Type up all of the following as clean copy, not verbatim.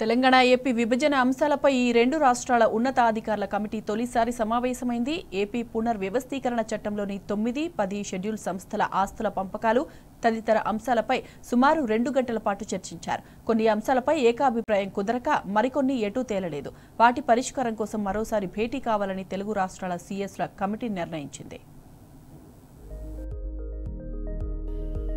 Telangana AP విభజన అంశాలపై ఈ రెండు రాష్ట్రాల ఉన్నతాధికారుల కమిటీ తొలిసారి సమావేశమైంది. ఏపీ పునర్వ్యవస్థీకరణ చట్టంలోని 9, 10 షెడ్యూల్ సంస్థల ఆస్తుల పంపకాలు తదితర అంశాలపై సుమారు 2 గంటల పాటు చర్చించారు. కొన్ని అంశాలపై ఏకాభిప్రాయం కుదరక మరికొన్ని ఎటూ తేలలేదు. వాటి పరిష్కారం కోసం మరోసారి భేటీ కావాలని తెలుగు రాష్ట్రాల సీఎస్ల కమిటీ నిర్ణయించింది.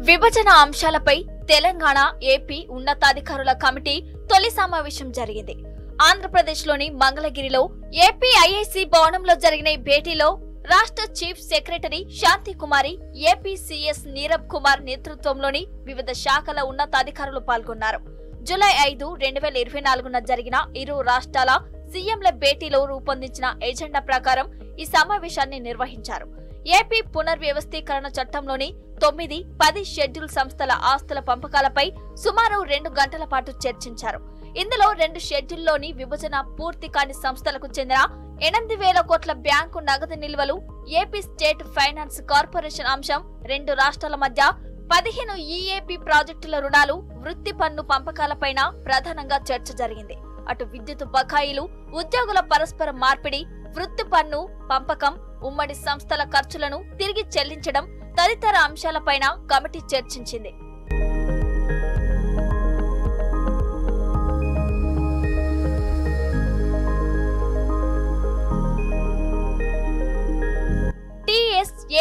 విభజన అంశాలపై తెలంగాణ ఏపీ ఉన్నతాధికారుల కమిటీ తొలి సమావేశం జరిగింది. ఆంధ్రప్రదేశ్లోని మంగళగిరిలో ఏపీ ఐఐసి భవనంలో జరిగిన ఈ భేటీలో రాష్ట్ర చీఫ్ సెక్రటరీ శాంతి కుమారి, ఏపీ సీఎస్ నీరబ్ కుమార్ నేతృత్వంలోని వివిధ శాఖల ఉన్నతాధికారులు పాల్గొన్నారు. జూలై 5, 2024న జరిగిన ఇరు రాష్ట్రాల సీఎంల భేటీలో రూపొందించిన ఎజెండా ప్రకారం ఈ సమావేశాన్ని నిర్వహించారు. ఏపీ పునర్వ్యవస్థీకరణ చట్టంలోని 9, 10 షెడ్యూల్ సంస్థల ఆస్తుల పంపకాలపై సుమారు 2 గంటల పాటు చర్చించారు. ఇందులో 2 షెడ్యూల్లోని విభజన పూర్తి కాని సంస్థలకు చెందిన 8,000 కోట్ల బ్యాంకు నగదు నిల్వలు, ఏపీ స్టేట్ ఫైనాన్స్ కార్పొరేషన్ అంశం, 2 రాష్ట్రాల మధ్య 15 ఈఏపీ ప్రాజెక్టుల రుణాలు, వృత్తి పన్ను పంపకాలపైన ప్రధానంగా చర్చ జరిగింది. అటు విద్యుత్ బకాయిలు, ఉద్యోగుల పరస్పర మార్పిడి, వృత్తి పన్ను పంపకం, ఉమ్మడి సంస్థల ఖర్చులను తిరిగి చెల్లించడం తదితర అంశాలపైన కమిటీ చర్చించింది.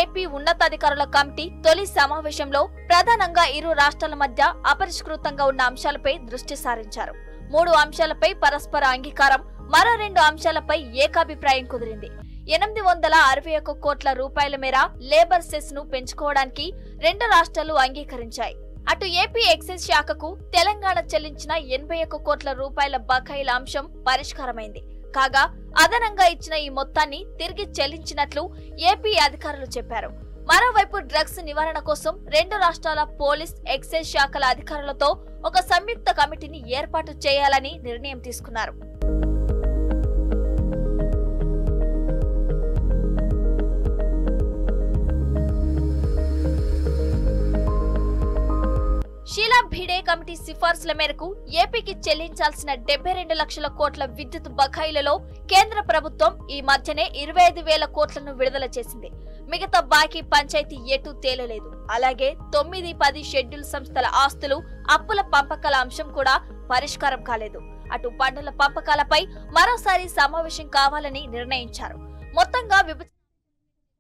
ఏపీ ఉన్నతాధికారుల కమిటీ తొలి సమావేశంలో ప్రధానంగా ఇరు రాష్ట్రాల మధ్య అపరిష్కృతంగా ఉన్న అంశాలపై దృష్టి సారించారు. 3 అంశాలపై పరస్పర అంగీకారం, మరో 2 అంశాలపై ఏకాభిప్రాయం కుదిరింది. 861 కోట్ల రూపాయల మేర లేబర్ సెస్ ను పెంచుకోవడానికి 2 రాష్ట్రాలు అంగీకరించాయి. అటు ఏపీ ఎక్సైజ్ శాఖకు తెలంగాణ చెల్లించిన 81 కోట్ల రూపాయల బకాయిల అంశం పరిష్కారమైంది. కాగా అదనంగా ఇచ్చిన ఈ మొత్తాన్ని తిరిగి చెల్లించినట్లు ఏపీ అధికారులు చెప్పారు. మరోవైపు డ్రగ్స్ నివారణ కోసం 2 రాష్ట్రాల పోలీస్, ఎక్సైజ్ శాఖల అధికారులతో ఒక సంయుక్త కమిటీని ఏర్పాటు చేయాలని నిర్ణయం తీసుకున్నారు. షీలా భిడే కమిటీ సిఫార్సుల మేరకు ఏపీకి చెల్లించాల్సిన 72 లక్షల కోట్ల విద్యుత్ బకాయిలలో కేంద్ర ప్రభుత్వం ఈ మధ్యనే 25,000 కోట్లను విడుదల చేసింది. మిగతా బాకీ పంచాయతీ ఎటూ తేలలేదు. అలాగే 9, 10 షెడ్యూల్ సంస్థల ఆస్తులు, అప్పుల పంపకాల అంశం కూడా పరిష్కారం కాలేదు. అటు పన్నుల పంపకాలపై మరోసారి సమావేశం కావాలని నిర్ణయించారు. మొత్తంగా